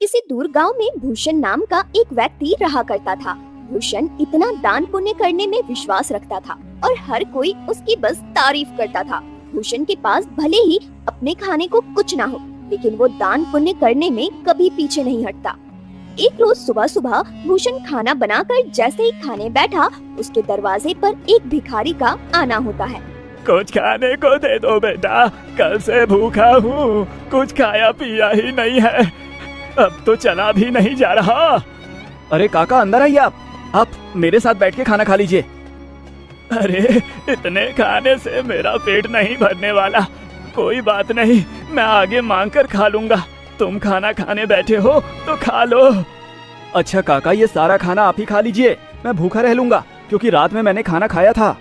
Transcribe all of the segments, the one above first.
किसी दूर गांव में भूषण नाम का एक व्यक्ति रहा करता था। भूषण इतना दान पुण्य करने में विश्वास रखता था और हर कोई उसकी बस तारीफ करता था। भूषण के पास भले ही अपने खाने को कुछ ना हो, लेकिन वो दान पुण्य करने में कभी पीछे नहीं हटता। एक रोज सुबह सुबह भूषण खाना बनाकर जैसे ही खाने बैठा, उसके दरवाजे पर एक भिखारी का आना होता है। कुछ खाने को दे दो बेटा, कल से भूखा हूँ, कुछ खाया पिया ही नहीं है, अब तो चला भी नहीं जा रहा। अरे काका अंदर आइए, आप मेरे साथ बैठ के खाना खा लीजिए। अरे इतने खाने से मेरा पेट नहीं भरने वाला, कोई बात नहीं, मैं आगे मांग कर खा लूंगा, तुम खाना खाने बैठे हो तो खा लो। अच्छा काका, ये सारा खाना आप ही खा लीजिए, मैं भूखा रह लूंगा क्योंकि रात में मैंने खाना खाया था।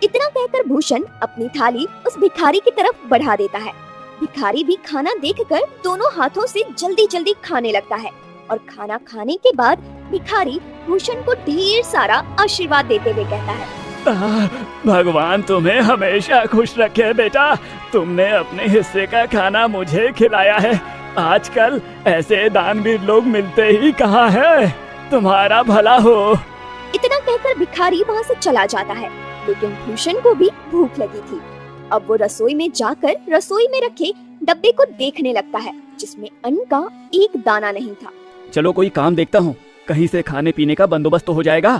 इतना कहकर भूषण अपनी थाली उस भिखारी की तरफ बढ़ा देता है। भिखारी भी खाना देखकर दोनों हाथों से जल्दी जल्दी खाने लगता है और खाना खाने के बाद भिखारी भूषण को ढेर सारा आशीर्वाद देते हुए कहता है, भगवान तुम्हें हमेशा खुश रखे बेटा, तुमने अपने हिस्से का खाना मुझे खिलाया है, आजकल ऐसे दानवीर लोग मिलते ही कहाँ हैं, तुम्हारा भला हो। इतना कहकर भिखारी वहाँ से चला जाता है, लेकिन भूषण को भी भूख लगी थी। अब वो रसोई में जाकर रसोई में रखे डब्बे को देखने लगता है, जिसमें अन्न का एक दाना नहीं था। चलो कोई काम देखता हूँ, कहीं से खाने पीने का बंदोबस्त तो हो जाएगा।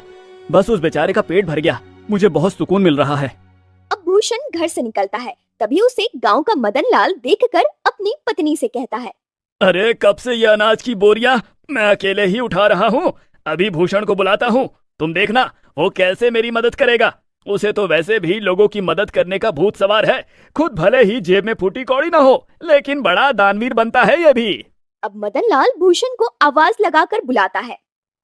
बस उस बेचारे का पेट भर गया, मुझे बहुत सुकून मिल रहा है। अब भूषण घर से निकलता है, तभी उसे गांव का मदन लाल देखकर अपनी पत्नी से कहता है, अरे कब से ये अनाज की बोरियां मैं अकेले ही उठा रहा हूँ, अभी भूषण को बुलाता हूँ, तुम देखना वो कैसे मेरी मदद करेगा। उसे तो वैसे भी लोगों की मदद करने का भूत सवार है, खुद भले ही जेब में फूटी कौड़ी ना हो, लेकिन बड़ा दानवीर बनता है ये भी। अब मदन लाल भूषण को आवाज लगाकर बुलाता है,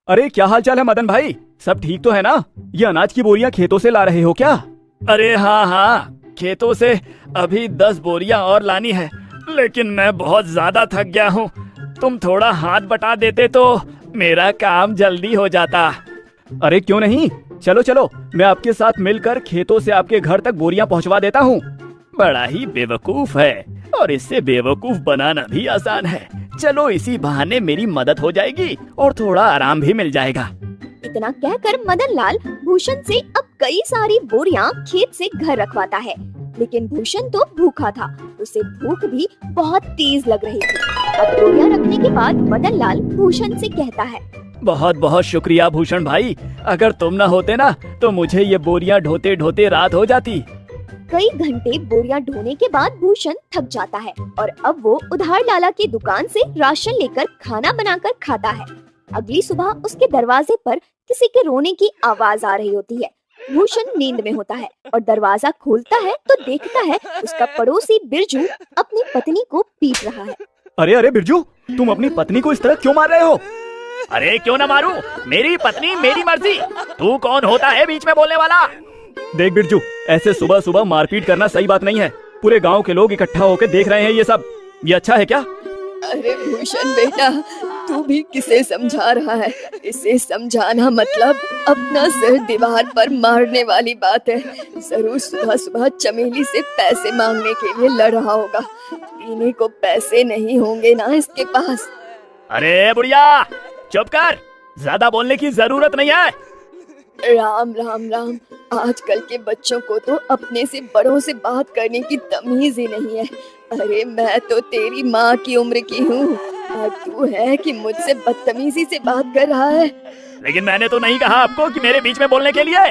अरे क्या हाल चाल है मदन भाई, सब ठीक तो है ना? ये अनाज की बोरियां खेतों से ला रहे हो क्या? अरे हाँ, खेतों से अभी 10 बोरियां और लानी है, लेकिन मैं बहुत ज्यादा थक गया हूँ, तुम थोड़ा हाथ बटा देते तो मेरा काम जल्दी हो जाता। अरे क्यों नहीं, चलो चलो, मैं आपके साथ मिलकर खेतों से आपके घर तक बोरियां पहुंचवा देता हूँ। बड़ा ही बेवकूफ है और इससे बेवकूफ बनाना भी आसान है, चलो इसी बहाने मेरी मदद हो जाएगी और थोड़ा आराम भी मिल जाएगा। इतना कहकर मदन लाल भूषण से अब कई सारी बोरियां खेत से घर रखवाता है, लेकिन भूषण तो भूखा था, उसे भूख भी बहुत तेज लग रही थी। अब बोरियां रखने के बाद मदन लाल भूषण से कहता है, बहुत बहुत शुक्रिया भूषण भाई, अगर तुम न होते ना तो मुझे ये बोरियां ढोते ढोते रात हो जाती। कई घंटे बोरियां ढोने के बाद भूषण थक जाता है और अब वो उधार लाला की दुकान से राशन लेकर खाना बनाकर खाता है। अगली सुबह उसके दरवाजे पर किसी के रोने की आवाज आ रही होती है। भूषण नींद में होता है और दरवाजा खोलता है तो देखता है उसका पड़ोसी बिरजू अपनी पत्नी को पीट रहा है। अरे अरे बिरजू, तुम अपनी पत्नी को इस तरह क्यों मार रहे हो? अरे क्यों ना मारूं, मेरी पत्नी मेरी मर्जी, तू कौन होता है बीच में बोलने वाला? देख बिरजू, ऐसे सुबह सुबह मारपीट करना सही बात नहीं है, पूरे गांव के लोग इकट्ठा होकर देख रहे हैं ये सब, ये अच्छा है क्या? अरे भूषण बेटा, तू भी किसे समझा रहा है? इसे समझाना मतलब अपना सिर दीवार पर मारने वाली बात है। जरूर सुबह सुबह चमेली से पैसे मांगने के लिए लड़ रहा होगा, पीने को पैसे नहीं होंगे ना इसके पास। अरे बुढ़िया चुप कर, ज्यादा बोलने की जरूरत नहीं है। राम राम राम, आजकल के बच्चों को तो अपने से बड़ों से बात करने की तमीज ही नहीं है। अरे मैं तो तेरी माँ की उम्र की हूँ और तू है कि मुझसे बदतमीजी से बात कर रहा है। लेकिन मैंने तो नहीं कहा आपको कि मेरे बीच में बोलने के लिए।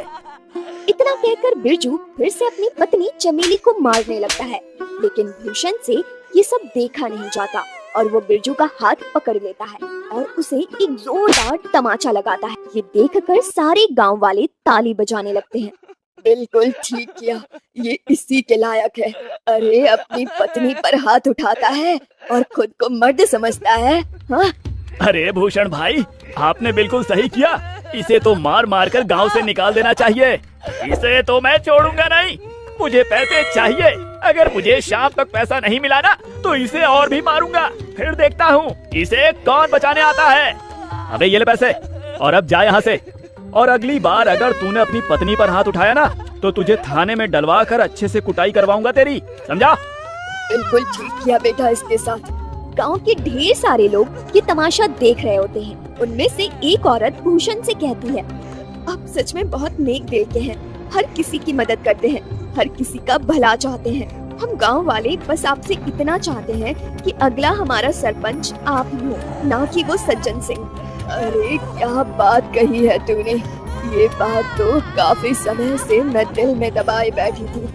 इतना कहकर बिरजू फिर से अपनी पत्नी चमेली को मारने लगता है, लेकिन भूषण से ये सब देखा नहीं जाता और वो बिरजू का हाथ पकड़ लेता है और उसे एक जोरदार तमाचा लगाता है। ये देखकर सारे गांव वाले ताली बजाने लगते हैं। बिल्कुल ठीक किया, ये इसी के लायक है। अरे अपनी पत्नी पर हाथ उठाता है और खुद को मर्द समझता है। हाँ? अरे भूषण भाई, आपने बिल्कुल सही किया, इसे तो मार मार कर गाँव से निकाल देना चाहिए, इसे तो मैं छोड़ूंगा नहीं, मुझे पैसे चाहिए, अगर मुझे शाम तक पैसा नहीं मिला ना तो इसे और भी मारूंगा, फिर देखता हूँ इसे कौन बचाने आता है। अबे ये ले पैसे और अब जा यहाँ से, और अगली बार अगर तूने अपनी पत्नी पर हाथ उठाया ना तो तुझे थाने में डलवा कर अच्छे से कुटाई करवाऊंगा तेरी, समझा? बिल्कुल ठीक किया बेटा इसके साथ। गांव के ढेर सारे लोग ये तमाशा देख रहे होते हैं। उनमें से एक औरत भूषण से कहती है, आप सच में बहुत नेक दिल के हैं, हर किसी की मदद करते हैं, हर किसी का भला चाहते हैं। हम गांव वाले बस आपसे इतना चाहते हैं कि अगला हमारा सरपंच आप ही हो, ना कि वो सज्जन सिंह। अरे क्या बात कही है तूने, ये बात तो काफी समय से मैं दिल में दबाए बैठी थी।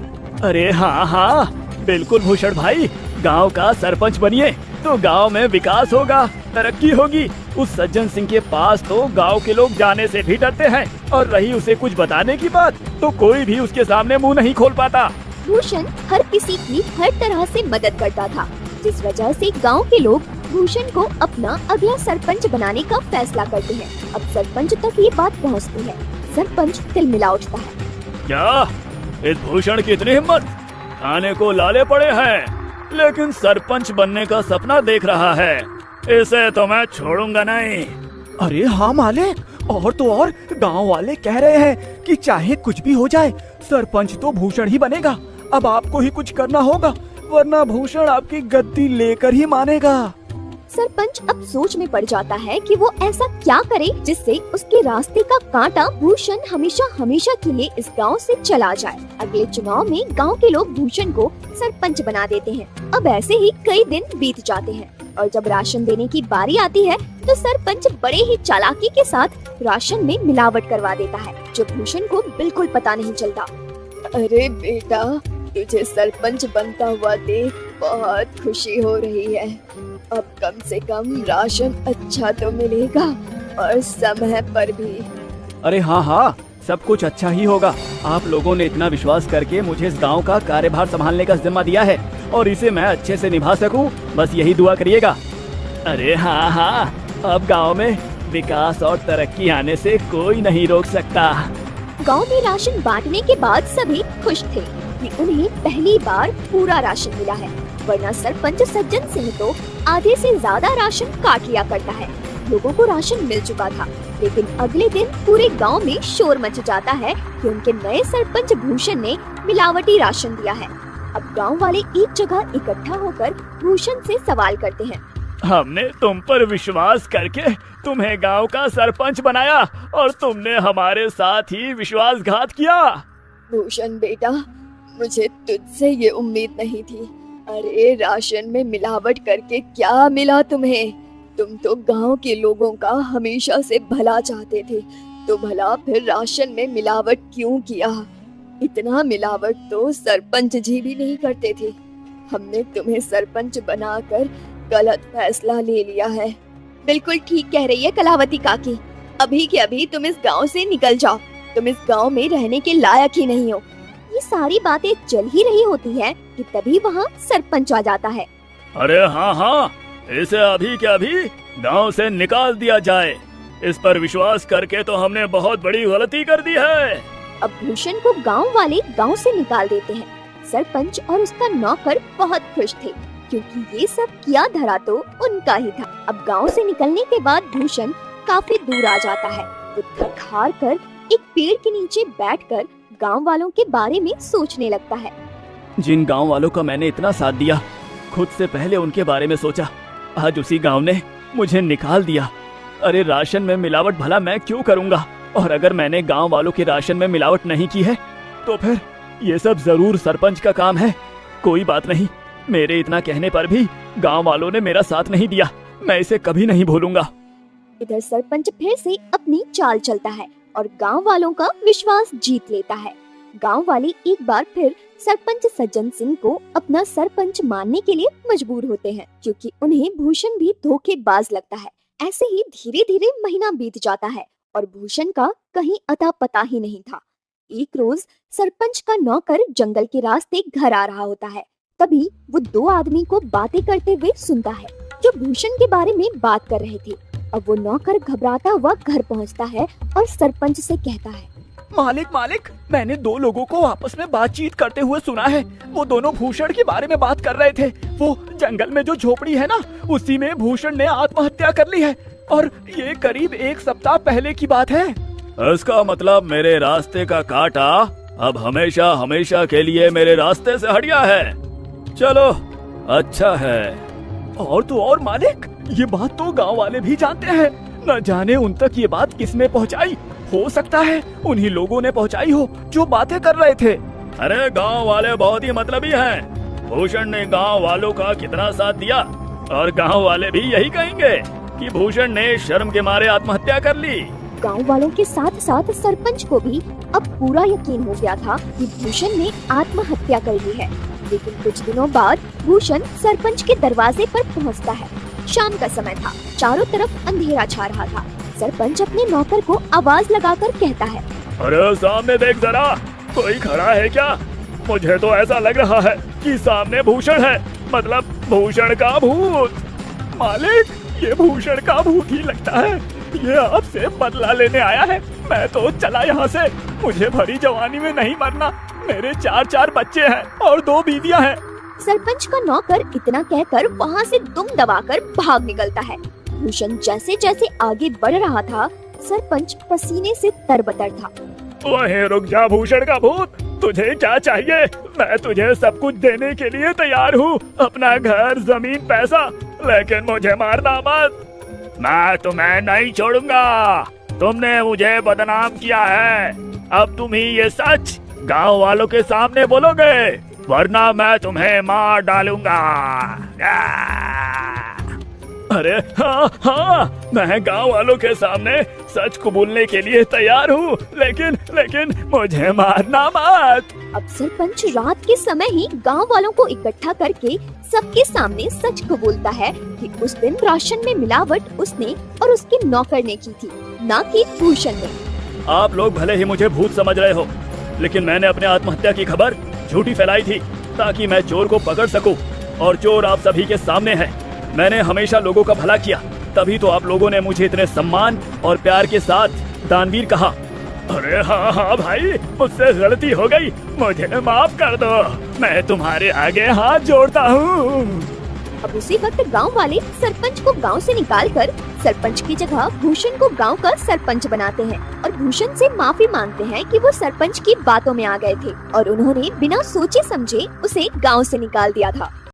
अरे हाँ हाँ, बिल्कुल भूषण भाई, गांव का सरपंच बनिए तो गांव में विकास होगा, तरक्की होगी। उस सज्जन सिंह के पास तो गांव के लोग जाने से भी डरते हैं, और रही उसे कुछ बताने की बात तो कोई भी उसके सामने मुंह नहीं खोल पाता। भूषण हर किसी की हर तरह से मदद करता था, जिस वजह से गांव के लोग भूषण को अपना अगला सरपंच बनाने का फैसला करते हैं। अब सरपंच तक ये बात पहुंचती है। सरपंच तिलमिला उठता है। क्या इस भूषण की इतनी हिम्मत, खाने को लाले पड़े हैं, लेकिन सरपंच बनने का सपना देख रहा है। इसे तो मैं छोड़ूंगा नहीं। अरे हाँ मालिक, और तो और गांव वाले कह रहे हैं कि चाहे कुछ भी हो जाए सरपंच तो भूषण ही बनेगा। अब आपको ही कुछ करना होगा, वरना भूषण आपकी गद्दी लेकर ही मानेगा। सरपंच अब सोच में पड़ जाता है कि वो ऐसा क्या करे जिससे उसके रास्ते का कांटा भूषण हमेशा हमेशा के लिए इस गांव से चला जाए। अगले चुनाव में गांव के लोग भूषण को सरपंच बना देते हैं। अब ऐसे ही कई दिन बीत जाते हैं, और जब राशन देने की बारी आती है तो सरपंच बड़े ही चालाकी के साथ राशन में मिलावट करवा देता है, जो भूषण को बिल्कुल पता नहीं चलता। अरे बेटा, तुझे सरपंच बनता हुआ देख बहुत खुशी हो रही है। अब कम से कम राशन अच्छा तो मिलेगा, और समय पर भी। अरे हाँ हाँ, सब कुछ अच्छा ही होगा। आप लोगों ने इतना विश्वास करके मुझे इस गांव का कार्यभार संभालने का जिम्मा दिया है, और इसे मैं अच्छे से निभा सकूं, बस यही दुआ करिएगा। अरे हाँ हाँ, अब गांव में विकास और तरक्की आने से कोई नहीं रोक सकता। गांव में राशन बांटने के बाद सभी खुश थे कि उन्हें पहली बार पूरा राशन मिला है, वरना सरपंच सज्जन सिंह तो आधे से ज्यादा राशन काट लिया करता है। लोगों को राशन मिल चुका था, लेकिन अगले दिन पूरे गांव में शोर मच जाता है कि उनके नए सरपंच भूषण ने मिलावटी राशन दिया है। अब गांव वाले एक जगह इकट्ठा होकर भूषण से सवाल करते हैं। हमने तुम पर विश्वास करके तुम्हें गांव का सरपंच बनाया, और तुमने हमारे साथ ही विश्वासघात किया। भूषण बेटा, मुझे तुझसे ये उम्मीद नहीं थी। अरे राशन में मिलावट करके क्या मिला तुम्हें? तुम तो गांव के लोगों का हमेशा से भला चाहते थे, तो भला फिर राशन में मिलावट क्यों किया? इतना मिलावट तो सरपंच जी भी नहीं करते थे। हमने तुम्हें सरपंच बनाकर गलत फैसला ले लिया है। बिल्कुल ठीक कह रही है कलावती काकी। अभी के अभी तुम इस गांव से निकल जाओ। तुम इस गांव में रहने के लायक ही नहीं हो। ये सारी बातें चल ही रही होती है कि तभी वहाँ सरपंच आ जाता है। अरे हाँ हाँ, इसे अभी के अभी गांव से निकाल दिया जाए। इस पर विश्वास करके तो हमने बहुत बड़ी गलती कर दी है। अब भूषण को गांव वाले गांव से निकाल देते हैं। सरपंच और उसका नौकर बहुत खुश थे, क्योंकि ये सब किया धरा तो उनका ही था। अब गांव से निकलने के बाद भूषण काफी दूर आ जाता है। वो थक हार कर एक पेड़ के नीचे बैठकर गांव वालों के बारे में सोचने लगता है। जिन गांव वालों का मैंने इतना साथ दिया, खुद से पहले उनके बारे में सोचा, आज उसी गांव ने मुझे निकाल दिया। अरे राशन में मिलावट भला मैं क्यों करूंगा? और अगर मैंने गांव वालों के राशन में मिलावट नहीं की है तो फिर ये सब जरूर सरपंच का काम है। कोई बात नहीं, मेरे इतना कहने पर भी गांव वालों ने मेरा साथ नहीं दिया। मैं इसे कभी नहीं भूलूंगा। इधर सरपंच फिर से अपनी चाल चलता है और गांव वालों का विश्वास जीत लेता है। गांव वाले एक बार फिर सरपंच सज्जन सिंह को अपना सरपंच मानने के लिए मजबूर होते हैं, क्योंकि उन्हें भूषण भी धोखेबाज लगता है। ऐसे ही धीरे धीरे महीना बीत जाता है और भूषण का कहीं अता पता ही नहीं था। एक रोज सरपंच का नौकर जंगल के रास्ते घर आ रहा होता है। तभी वो दो आदमी को बातें करते हुए सुनता है, जो भूषण के बारे में बात कर रहे थे। अब वो नौकर घबराता हुआ घर पहुंचता है और सरपंच से कहता है, मालिक मालिक, मैंने दो लोगों को आपस में बातचीत करते हुए सुना है। वो दोनों भूषण के बारे में बात कर रहे थे। वो जंगल में जो झोपड़ी है ना, उसी में भूषण ने आत्महत्या कर ली है, और ये करीब एक सप्ताह पहले की बात है। इसका मतलब मेरे रास्ते का कांटा अब हमेशा हमेशा के लिए मेरे रास्ते से हट गया है। चलो अच्छा है, और तो और मालिक, ये बात तो गांव वाले भी जानते हैं। न जाने उन तक ये बात किसने पहुंचाई। हो सकता है उन्हीं लोगों ने पहुंचाई हो जो बातें कर रहे थे। अरे गांव वाले बहुत ही मतलबी हैं। भूषण ने गांव वालों का कितना साथ दिया और गांव वाले भी यही कहेंगे कि भूषण ने शर्म के मारे आत्महत्या कर ली। गांव वालों के साथ साथ सरपंच को भी अब पूरा यकीन हो गया था कि भूषण ने आत्महत्या कर ली है। लेकिन कुछ दिनों बाद भूषण सरपंच के दरवाजे पर पहुंचता है। शाम का समय था, चारों तरफ अंधेरा छा रहा था। सरपंच अपने नौकर को आवाज लगाकर कहता है, अरे सामने देख जरा, कोई खड़ा है क्या? मुझे तो ऐसा लग रहा है कि सामने भूषण है, मतलब भूषण का भूत। मालिक, ये भूषण का भूत ही लगता है। ये आपसे बदला लेने आया है। मैं तो चला यहाँ से। मुझे भरी जवानी में नहीं मरना। मेरे 4 बच्चे हैं और 2 बीवियां हैं। सरपंच का नौकर इतना कहकर वहाँ से दुम दबाकर भाग निकलता है। भूषण जैसे जैसे आगे बढ़ रहा था, सरपंच पसीने से तरबतर था। वहीं रुक जा भूषण का भूत, तुझे क्या चाहिए? मैं तुझे सब कुछ देने के लिए तैयार हूँ, अपना घर, जमीन, पैसा, लेकिन मुझे मारना मत। मैं तुम्हें नहीं छोड़ूंगा। तुमने मुझे बदनाम किया है। अब तुम ही ये सच गांव वालों के सामने बोलोगे, वरना मैं तुम्हें मार डालूंगा। अरे हाँ, मैं गांव वालों के सामने सच को बोलने के लिए तैयार हूँ, लेकिन मुझे मारना मत। अब सरपंच रात के समय ही गांव वालों को इकट्ठा करके सबके सामने सच को बोलता है कि उस दिन राशन में मिलावट उसने और उसके नौकर ने की थी, न कि भूषण ने। आप लोग भले ही मुझे भूत समझ रहे हो, लेकिन मैंने अपने आत्महत्या की खबर झूठी फैलाई थी ताकि मैं चोर को पकड़ सकूं, और चोर आप सभी के सामने है। मैंने हमेशा लोगों का भला किया, तभी तो आप लोगों ने मुझे इतने सम्मान और प्यार के साथ दानवीर कहा। अरे हाँ भाई, मुझसे गलती हो गई, मुझे माफ कर दो। मैं तुम्हारे आगे हाथ जोड़ता हूँ। अब उसी वक्त गांव वाले सरपंच को गांव से निकालकर सरपंच की जगह भूषण को गांव का सरपंच बनाते हैं और भूषण से माफी मांगते हैं कि वो सरपंच की बातों में आ गए थे और उन्होंने बिना सोचे समझे उसे गांव से निकाल दिया था।